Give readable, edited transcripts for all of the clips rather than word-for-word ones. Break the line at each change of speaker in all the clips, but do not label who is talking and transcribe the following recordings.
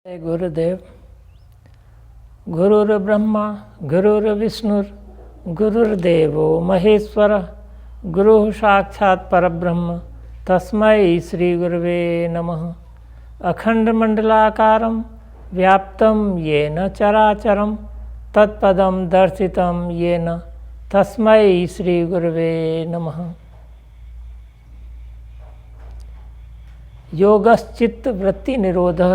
जय गुरुदेव। गुरुर्ब्रह्मा गुरुर्विष्णुर् गुरुर्देवो महेश्वर गुरु साक्षात् परब्रह्म तस्मै श्री गुरुवे नमः। अखंडमंडलाकारं व्याप्तं येन चराचरं तत्पदं दर्शितं येन तस्मै श्री गुरुवे नमः। योगश्चित्त वृत्ति निरोधः,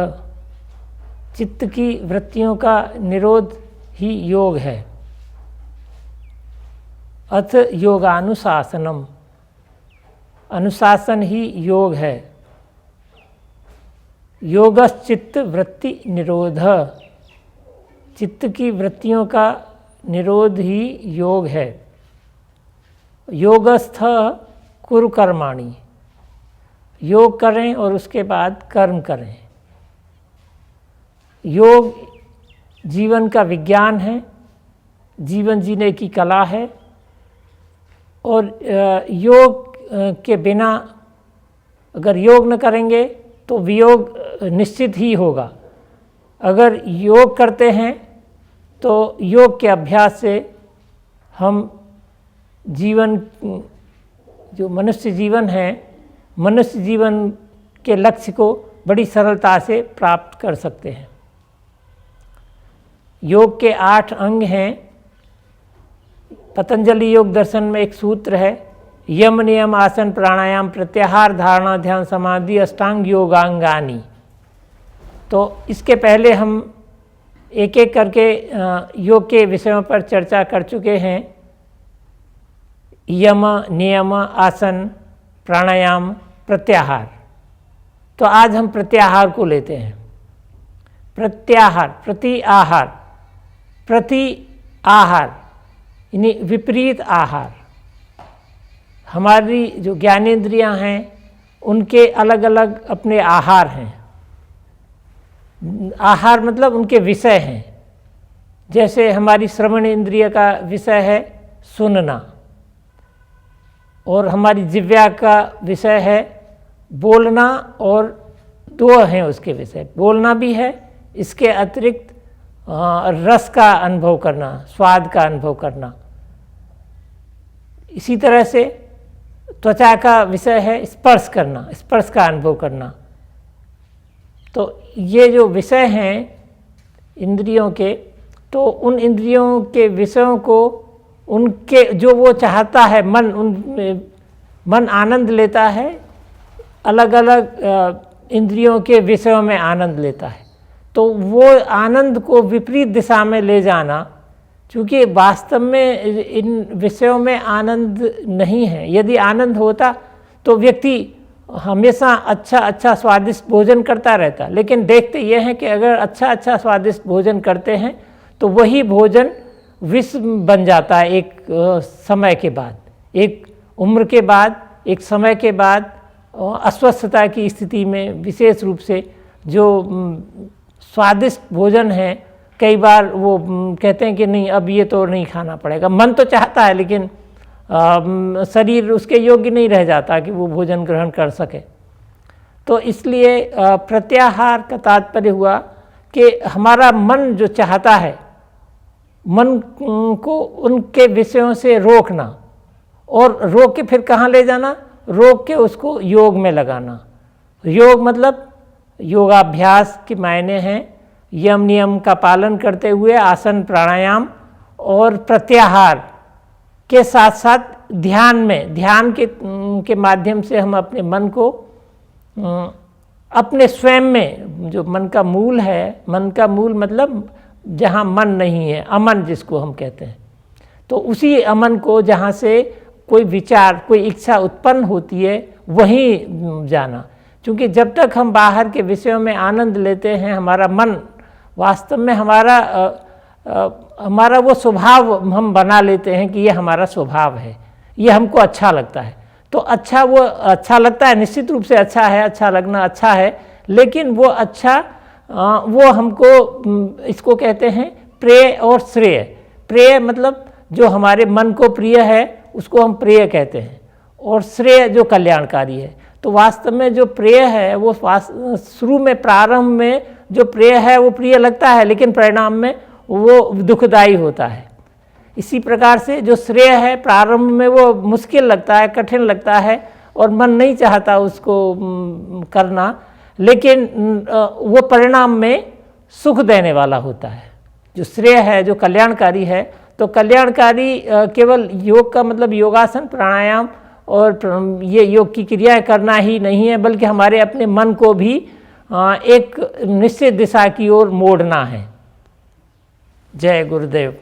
चित्त की वृत्तियों का निरोध ही योग है। अथ योगानुशासनम, अनुशासन ही योग है। योगश्चित्त वृत्ति निरोध, चित्त की वृत्तियों का निरोध ही योग है। योगस्थ कुरु कर्माणि, योग करें और उसके बाद कर्म करें। योग जीवन का विज्ञान है, जीवन जीने की कला है। और योग के बिना अगर योग न करेंगे तो वियोग निश्चित ही होगा। अगर योग करते हैं तो योग के अभ्यास से हम जीवन, जो मनुष्य जीवन है, मनुष्य जीवन के लक्ष्य को बड़ी सरलता से प्राप्त कर सकते हैं। योग के 8 अंग हैं। पतंजलि योग दर्शन में एक सूत्र है, यम नियम आसन प्राणायाम प्रत्याहार धारणा ध्यान समाधि अष्टांग योगांगानी। तो इसके पहले हम एक एक करके योग के विषयों पर चर्चा कर चुके हैं। यम नियम आसन प्राणायाम प्रत्याहार। तो आज हम प्रत्याहार को लेते हैं। प्रत्याहार, प्रति आहार, प्रति आहार यानी विपरीत आहार। हमारी जो ज्ञानेंद्रियां हैं उनके अलग अलग अपने आहार हैं। आहार मतलब उनके विषय हैं। जैसे हमारी श्रवण इंद्रिय का विषय है सुनना, और हमारी जिह्वा का विषय है बोलना, और 2 हैं उसके विषय, बोलना भी है, इसके अतिरिक्त रस का अनुभव करना, स्वाद का अनुभव करना। इसी तरह से त्वचा का विषय है स्पर्श करना, स्पर्श का अनुभव करना। तो ये जो विषय हैं इंद्रियों के, तो उन इंद्रियों के विषयों को उनके जो वो चाहता है मन आनंद लेता है, अलग अलग इंद्रियों के विषयों में आनंद लेता है। तो वो आनंद को विपरीत दिशा में ले जाना, क्योंकि वास्तव में इन विषयों में आनंद नहीं है। यदि आनंद होता तो व्यक्ति हमेशा अच्छा स्वादिष्ट भोजन करता रहता। लेकिन देखते ये हैं कि अगर अच्छा स्वादिष्ट भोजन करते हैं तो वही भोजन विष बन जाता है एक समय के बाद, एक उम्र के बाद, एक समय के बाद अस्वस्थता की स्थिति में। विशेष रूप से जो स्वादिष्ट भोजन है, कई बार वो कहते हैं कि नहीं अब ये तो नहीं खाना पड़ेगा। मन तो चाहता है लेकिन शरीर उसके योग्य नहीं रह जाता कि वो भोजन ग्रहण कर सके। तो इसलिए प्रत्याहार का तात्पर्य हुआ कि हमारा मन जो चाहता है, मन को उनके विषयों से रोकना, और रोक के फिर कहाँ ले जाना, रोक के उसको योग में लगाना। योग मतलब योगाभ्यास के मायने हैं यम नियम का पालन करते हुए आसन प्राणायाम और प्रत्याहार के साथ साथ ध्यान में, ध्यान के माध्यम से हम अपने मन को अपने स्वयं में, जो मन का मूल है, मन का मूल मतलब जहाँ मन नहीं है, अमन जिसको हम कहते हैं, तो उसी अमन को जहाँ से कोई विचार, कोई इच्छा उत्पन्न होती है वहीं जाना। क्योंकि जब तक हम बाहर के विषयों में आनंद लेते हैं, हमारा मन वास्तव में हमारा वो स्वभाव हम बना लेते हैं कि ये हमारा स्वभाव है, ये हमको अच्छा लगता है। तो वो अच्छा लगता है, निश्चित रूप से अच्छा है, अच्छा लगना अच्छा है। लेकिन वो अच्छा वो हमको, इसको कहते हैं प्रेय और श्रेय। प्रेय मतलब जो हमारे मन को प्रिय है उसको हम प्रेय कहते हैं, और श्रेय जो कल्याणकारी है। तो वास्तव में जो प्रेय है वो शुरू में, प्रारंभ में जो प्रिय है वो प्रिय लगता है, लेकिन परिणाम में वो दुखदायी होता है। इसी प्रकार से जो श्रेय है प्रारंभ में वो मुश्किल लगता है, कठिन लगता है और मन नहीं चाहता उसको करना, लेकिन वो परिणाम में सुख देने वाला होता है। जो श्रेय है, जो कल्याणकारी है, तो कल्याणकारी केवल योग का मतलब योगासन, प्राणायाम और ये योग की क्रियाएं करना ही नहीं है, बल्कि हमारे अपने मन को भी एक निश्चित दिशा की ओर मोड़ना है। जय गुरुदेव।